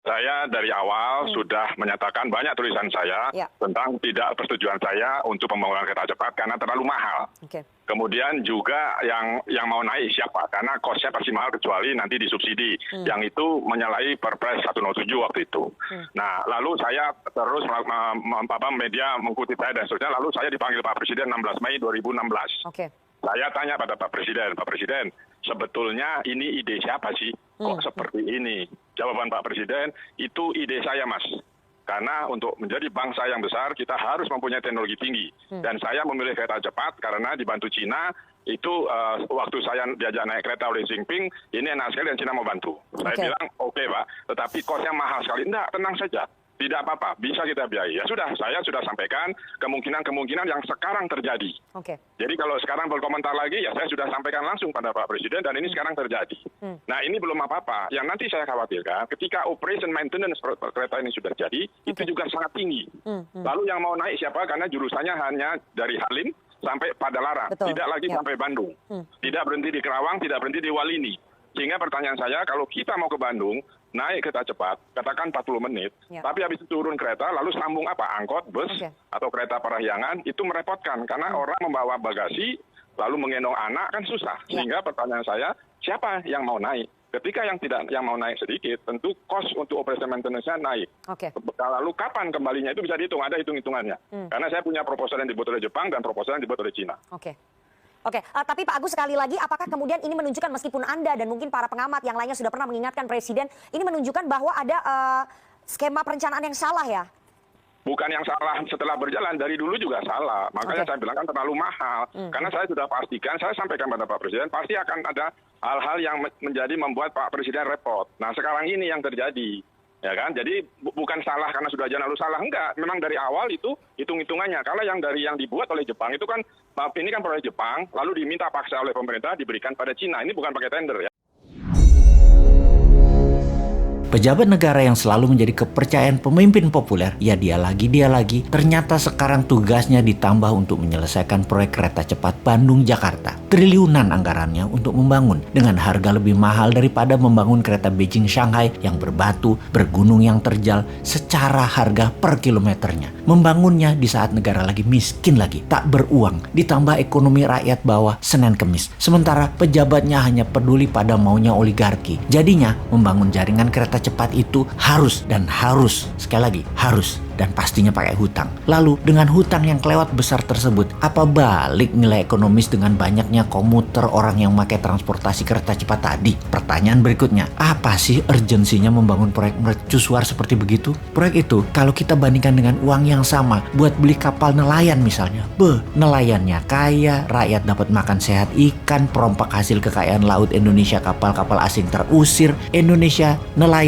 Saya dari awal sudah menyatakan banyak tulisan saya tentang tidak persetujuan saya untuk pembangunan kereta cepat karena terlalu mahal. Kemudian juga yang mau naik siapa? Karena kosnya pasti mahal kecuali nanti disubsidi. Yang itu menyalahi Perpres 107 waktu itu. Nah, lalu saya terus media mengikuti saya dan seterusnya. Lalu saya dipanggil Pak Presiden 16 Mei 2016. Saya tanya pada Pak Presiden, sebetulnya ini ide siapa sih? Kok seperti ini? Jawaban Pak Presiden, itu ide saya, Mas. Karena untuk menjadi bangsa yang besar, kita harus mempunyai teknologi tinggi. Dan saya memilih kereta cepat karena dibantu Cina, itu waktu saya diajak naik kereta oleh Xi Jinping, ini enak sekali dan Cina mau bantu. Saya bilang, oke Pak, tetapi kosnya mahal sekali. Enggak, tenang saja. Tidak apa-apa, bisa kita biayai. Ya sudah, saya sudah sampaikan kemungkinan-kemungkinan yang sekarang terjadi. Jadi kalau sekarang berkomentar lagi, ya saya sudah sampaikan langsung pada Pak Presiden dan ini sekarang terjadi. Nah ini belum apa-apa. Yang nanti saya khawatirkan, ketika operation maintenance kereta ini sudah jadi, itu juga sangat tinggi. Lalu yang mau naik siapa? Karena jurusannya hanya dari Halim sampai Padalarang, tidak lagi sampai Bandung. Tidak berhenti di Kerawang, tidak berhenti di Walini. Sehingga pertanyaan saya, kalau kita mau ke Bandung, naik kereta cepat, katakan 40 menit, tapi habis itu turun kereta, lalu sambung apa? Angkot, bus, atau kereta parahyangan, itu merepotkan. Karena orang membawa bagasi, lalu menggendong anak, kan susah. Sehingga pertanyaan saya, siapa yang mau naik? Ketika yang mau naik sedikit, tentu cost untuk operation maintenance-nya naik. Lalu kapan kembalinya, itu bisa dihitung, ada hitung-hitungannya. Karena saya punya proposal yang dibuat oleh Jepang dan proposal yang dibuat oleh Cina. Tapi Pak Agus sekali lagi, apakah kemudian ini menunjukkan meskipun Anda dan mungkin para pengamat yang lainnya sudah pernah mengingatkan Presiden, ini menunjukkan bahwa ada skema perencanaan yang salah ya? Bukan yang salah setelah berjalan, dari dulu juga salah. Makanya saya bilang kan terlalu mahal. Karena saya sudah pastikan, saya sampaikan pada Pak Presiden, pasti akan ada hal-hal yang membuat Pak Presiden repot. Nah sekarang ini yang terjadi. Ya kan, jadi bukan salah karena sudah jalan lalu salah, enggak. Memang dari awal itu hitung-hitungannya. Kalau yang dibuat oleh Jepang itu kan, ini kan proyek Jepang, lalu diminta paksa oleh pemerintah diberikan pada Cina. Ini bukan pakai tender ya. Pejabat negara yang selalu menjadi kepercayaan pemimpin populer, ya dia lagi, ternyata sekarang tugasnya ditambah untuk menyelesaikan proyek kereta cepat Bandung-Jakarta. Triliunan anggarannya untuk membangun dengan harga lebih mahal daripada membangun kereta Beijing-Shanghai yang berbatu, bergunung yang terjal secara harga per kilometernya. Membangunnya di saat negara lagi miskin lagi, tak beruang, ditambah ekonomi rakyat bawah Senin Kemis. Sementara pejabatnya hanya peduli pada maunya oligarki. Jadinya membangun jaringan kereta cepat itu harus, sekali lagi harus, dan pastinya pakai hutang. Lalu dengan hutang yang kelewat besar tersebut, apa balik nilai ekonomis dengan banyaknya komuter orang yang pakai transportasi kereta cepat tadi? Pertanyaan berikutnya, apa sih urgensinya membangun proyek mercusuar seperti begitu? Proyek itu kalau kita bandingkan dengan uang yang sama buat beli kapal nelayan misalnya, nelayannya kaya, rakyat dapat makan sehat ikan, perompak hasil kekayaan laut Indonesia, kapal-kapal asing terusir, Indonesia nelayannya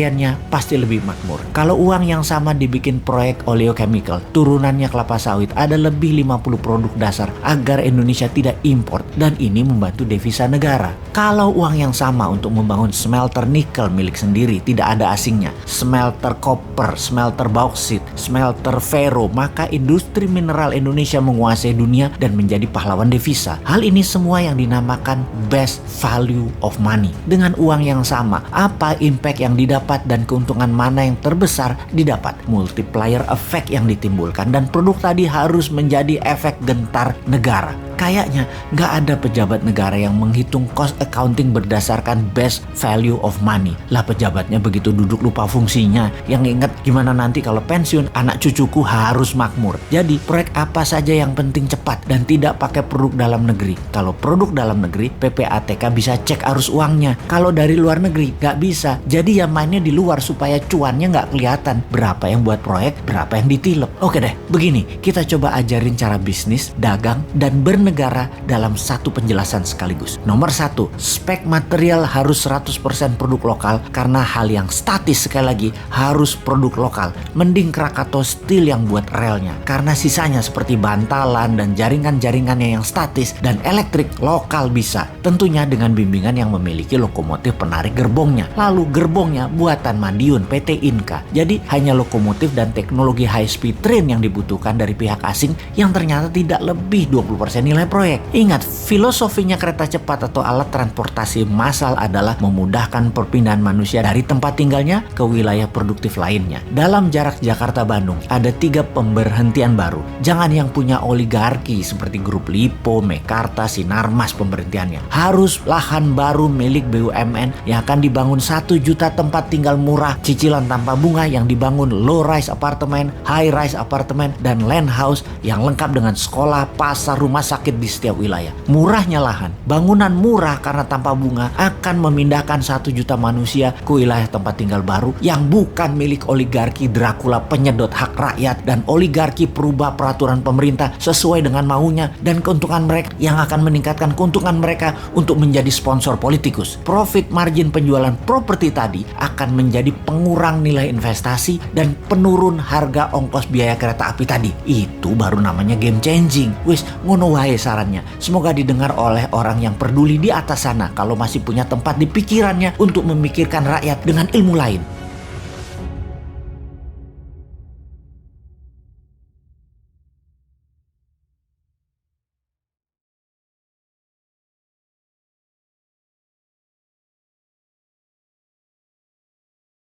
pasti lebih makmur. Kalau uang yang sama dibikin proyek oleochemical, turunannya kelapa sawit, ada lebih 50 produk dasar agar Indonesia tidak impor, dan ini membantu devisa negara. Kalau uang yang sama untuk membangun smelter nikel milik sendiri, tidak ada asingnya, smelter koper, smelter bauksit, smelter ferro, maka industri mineral Indonesia menguasai dunia dan menjadi pahlawan devisa. Hal ini semua yang dinamakan best value of money. Dengan uang yang sama, apa impact yang didapat dan keuntungan mana yang terbesar didapat? Multiplier efek yang ditimbulkan, dan produk tadi harus menjadi efek gentar negara. Kayaknya nggak ada pejabat negara yang menghitung cost accounting berdasarkan best value of money. Lah pejabatnya begitu duduk lupa fungsinya. Yang ingat gimana nanti kalau pensiun anak cucuku harus makmur. Jadi proyek apa saja yang penting cepat dan tidak pakai produk dalam negeri. Kalau produk dalam negeri, PPATK bisa cek arus uangnya. Kalau dari luar negeri nggak bisa. Jadi ya mainnya di luar supaya cuannya nggak kelihatan. Berapa yang buat proyek, berapa yang ditilep. Oke deh, begini kita coba ajarin cara bisnis, dagang, dan bernegara dalam satu penjelasan sekaligus. Nomor 1, spek material harus 100% produk lokal karena hal yang statis sekali lagi harus produk lokal. Mending Krakatau Steel yang buat relnya karena sisanya seperti bantalan dan jaringan-jaringannya yang statis dan elektrik lokal bisa. Tentunya dengan bimbingan yang memiliki lokomotif penarik gerbongnya. Lalu gerbongnya buatan Madiun PT Inka. Jadi hanya lokomotif dan teknologi teknologi high speed train yang dibutuhkan dari pihak asing yang ternyata tidak lebih 20% nilai proyek. Ingat, filosofinya kereta cepat atau alat transportasi massal adalah memudahkan perpindahan manusia dari tempat tinggalnya ke wilayah produktif lainnya. Dalam jarak Jakarta-Bandung, ada 3 pemberhentian baru. Jangan yang punya oligarki seperti grup Lipo, Mekarta, Sinarmas pemberhentiannya. Harus lahan baru milik BUMN yang akan dibangun 1 juta tempat tinggal murah, cicilan tanpa bunga yang dibangun low rise apartemen, high rise apartemen, dan land house yang lengkap dengan sekolah, pasar, rumah sakit di setiap wilayah. Murahnya lahan, bangunan murah karena tanpa bunga akan memindahkan 1 juta manusia ke wilayah tempat tinggal baru yang bukan milik oligarki Dracula penyedot hak rakyat dan oligarki perubah peraturan pemerintah sesuai dengan maunya dan keuntungan mereka yang akan meningkatkan keuntungan mereka untuk menjadi sponsor politikus. Profit margin penjualan properti tadi akan menjadi pengurang nilai investasi dan penurun harga ongkos biaya kereta api tadi. Itu baru namanya game changing. Wis, ngono wae sarannya. Semoga didengar oleh orang yang peduli di atas sana kalau masih punya tempat di pikirannya untuk memikirkan rakyat dengan ilmu lain.